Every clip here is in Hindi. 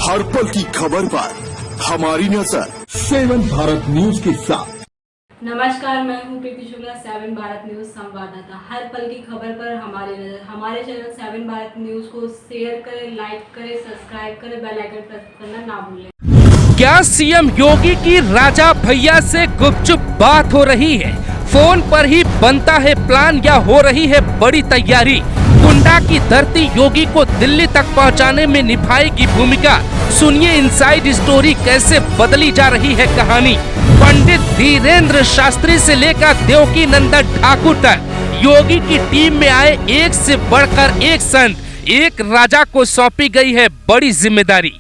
हर पल की खबर पर हमारी नजर 7 भारत न्यूज के साथ। नमस्कार, मैं हूं प्रीति शुक्ला, 7 भारत न्यूज संवाददाता। हर पल की खबर पर हमारी नजर। हमारे चैनल 7 भारत न्यूज को शेयर करें, लाइक करें, सब्सक्राइब करें, बेल आइकन प्रेस करना ना भूलें। क्या सीएम योगी की राजा भैया से गुपचुप बात हो रही है? फोन पर ही बनता है प्लान या हो रही है बड़ी तैयारी? कुंडा की धरती योगी को दिल्ली तक पहुंचाने में निभाएगी भूमिका। सुनिए इनसाइड स्टोरी, कैसे बदली जा रही है कहानी। पंडित धीरेन्द्र शास्त्री से लेकर देवकी नंदन ठाकुर तक योगी की टीम में आए एक से बढ़कर एक संत। एक राजा को सौंपी गई है बड़ी जिम्मेदारी।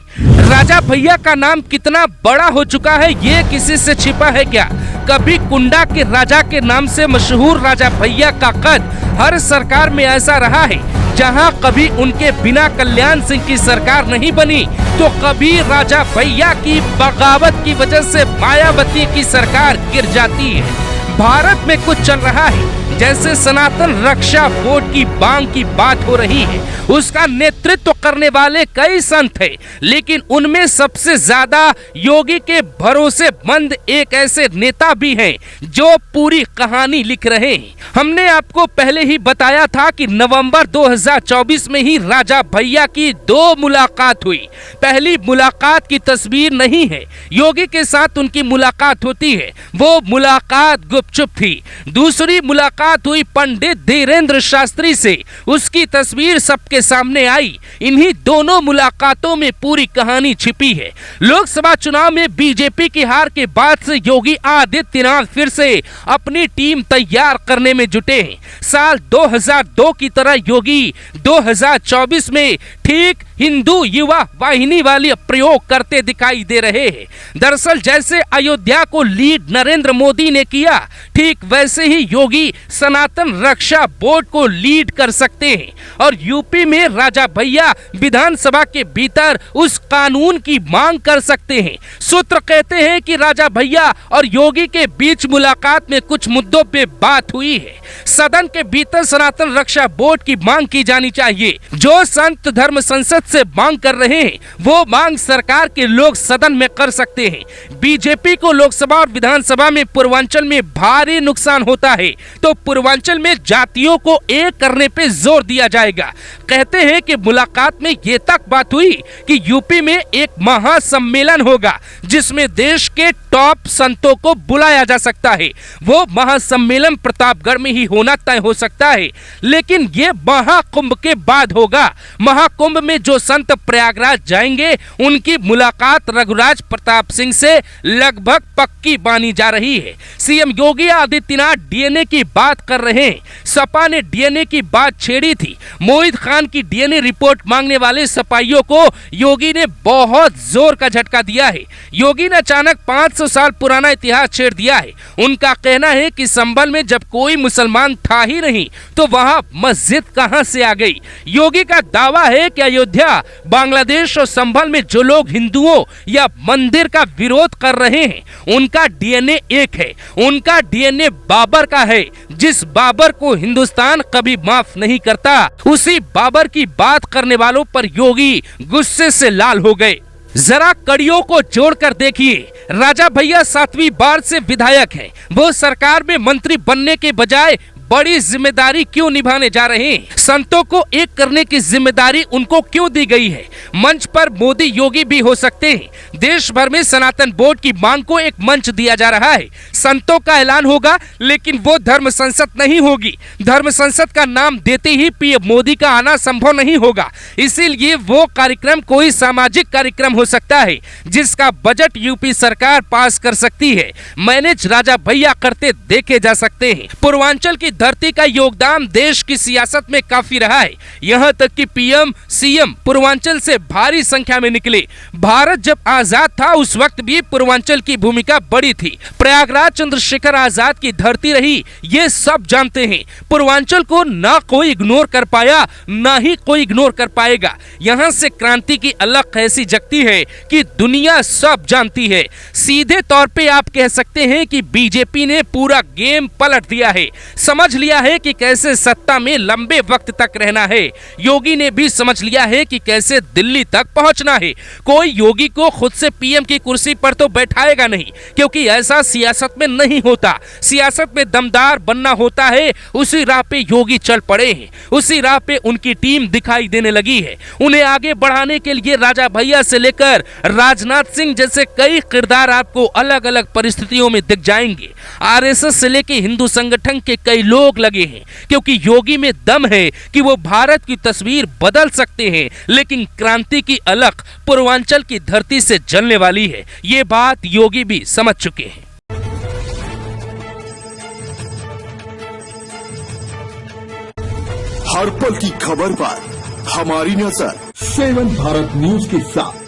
राजा भैया का नाम कितना बड़ा हो चुका है, ये किसी से छिपा है क्या? कभी कुंडा के राजा के नाम से मशहूर राजा भैया का कद हर सरकार में ऐसा रहा है। जहां कभी उनके बिना कल्याण सिंह की सरकार नहीं बनी, तो कभी राजा भैया की बगावत की वजह से मायावती की सरकार गिर जाती है। भारत में कुछ चल रहा है जैसे सनातन रक्षा बोर्ड की मांग की बात हो रही है। उसका नेतृत्व करने वाले कई संत हैं, लेकिन उनमें सबसे ज्यादा योगी के भरोसेमंद एक ऐसे नेता भी हैं जो पूरी कहानी लिख रहे हैं। हमने आपको पहले ही बताया था कि नवंबर 2024 में ही राजा भैया की 2 मुलाकात हुई। पहली मुलाकात की तस्वीर नहीं है, योगी के साथ उनकी मुलाकात होती है, वो मुलाकात गुपचुप थी। दूसरी मुलाकात हुई पंडित धीरेन्द्र शास्त्री से, उसकी तस्वीर सबके सामने आई। इन्हीं दोनों मुलाकातों में पूरी कहानी छिपी है। लोकसभा चुनाव में बीजेपी की हार के बाद से योगी आदित्यनाथ फिर से अपनी टीम तैयार करने में जुटे हैं। साल 2002 की तरह योगी 2024 में ठीक हिंदू युवा वाहिनी वाली प्रयोग करते दिखाई दे रहे हैं। दरअसल जैसे अयोध्या को लीड नरेंद्र मोदी ने किया, ठीक वैसे ही योगी सनातन रक्षा बोर्ड को लीड कर सकते हैं और यूपी में राजा भैया विधानसभा के भीतर उस कानून की मांग कर सकते हैं। सूत्र कहते हैं कि राजा भैया और योगी के बीच मुलाकात में कुछ मुद्दों पे बात हुई है। सदन के भीतर सनातन रक्षा बोर्ड की मांग की जानी चाहिए। जो संत धर्म संसद से मांग कर रहे हैं, वो मांग सरकार के लोग सदन में कर सकते हैं। बीजेपी को लोकसभा और विधानसभा में पूर्वांचल में भारी नुकसान होता है, तो पूर्वांचल में जातियों को एक करने पे जोर दिया जाएगा। कहते हैं कि मुलाकात में ये तक बात हुई कि यूपी में एक महासम्मेलन होगा जिसमें देश के टॉप संतों को बुलाया जा सकता है। वो महासम्मेलन प्रतापगढ़ में ही होना तय हो सकता है, लेकिन ये महाकुंभ के बाद होगा। महाकुंभ में जो संत प्रयागराज जाएंगे, उनकी मुलाकात रघुराज प्रताप सिंह से लगभग पक्की मानी जा रही है। सीएम योगी आदित्यनाथ डीएनए की बात कर रहे हैं। सपा ने डीएनए की बात छेड़ी थी। मोहित खान की डीएनए रिपोर्ट मांगने वाले सपाइयों को योगी ने बहुत जोर का झटका दिया है। योगी ने अचानक 500 साल पुराना इतिहास छेड़ दिया है। उनका कहना है कि संभल में जब कोई मुसलमान था ही नहीं, तो वहां मस्जिद कहां से आ गई। योगी का दावा है कि अयोध्या, बांग्लादेश और संभल में जो लोग हिंदुओं या मंदिर का विरोध कर रहे हैं, उनका डीएनए एक है। उनका डीएनए बाबर का है, जिस बाबर को हिंदुस्तान कभी माफ नहीं करता। उसी बाबर की बात करने वालों पर योगी गुस्से से लाल हो गए। जरा कड़ियों को जोड़कर देखिए। राजा भैया 7वीं बार से विधायक हैं। वो सरकार में मंत्री बनने के बजाय बड़ी जिम्मेदारी क्यों निभाने जा रहे हैं? संतों को एक करने की जिम्मेदारी उनको क्यों दी गई है? मंच पर मोदी योगी भी हो सकते हैं। देश भर में सनातन बोर्ड की मांग को एक मंच दिया जा रहा है। संतों का ऐलान होगा, लेकिन वो धर्म संसद नहीं होगी। धर्म संसद का नाम देते ही पीएम मोदी का आना संभव नहीं होगा। इसीलिए वो कार्यक्रम कोई सामाजिक कार्यक्रम हो सकता है, जिसका बजट यूपी सरकार पास कर सकती है। मैनेज राजा भैया करते देखे जा सकते हैं। पूर्वांचल की धरती का योगदान देश की सियासत में काफी रहा है। यहाँ तक कि पीएम सीएम पूर्वांचल से भारी संख्या में निकले। भारत जब आजाद था, उस वक्त भी पूर्वांचल की भूमिका बड़ी थी। प्रयागराज चंद्रशेखर आजाद की धरती रही, ये सब जानते हैं। पूर्वांचल को ना कोई इग्नोर कर पाया, ना ही कोई इग्नोर कर पाएगा। यहाँ से क्रांति की अलग ऐसी जगती है कि दुनिया सब जानती है। सीधे तौर पे आप कह सकते हैं कि बीजेपी ने पूरा गेम पलट दिया है। समझ समझ लिया है कि कैसे सत्ता में लंबे वक्त तक रहना है। योगी ने भी समझ लिया है कि कैसे दिल्ली तक पहुंचना है। कोई योगी को खुद से पीएम की कुर्सी पर तो बैठाएगा नहीं, क्योंकि ऐसा सियासत में नहीं होता। सियासत में दमदार बनना होता है। उसी राह पे योगी चल पड़े हैं, उसी राह पे उनकी टीम दिखाई देने लगी है। उन्हें आगे बढ़ाने के लिए राजा भैया से लेकर राजनाथ सिंह जैसे कई किरदार आपको अलग अलग परिस्थितियों में दिख जाएंगे। आरएसएस से लेकर हिंदू संगठन के कई लोग लगे हैं, क्योंकि योगी में दम है कि वो भारत की तस्वीर बदल सकते हैं। लेकिन क्रांति की अलख पूर्वांचल की धरती से जलने वाली है, ये बात योगी भी समझ चुके हैं। हर पल की खबर पर हमारी नजर 7 भारत न्यूज के साथ।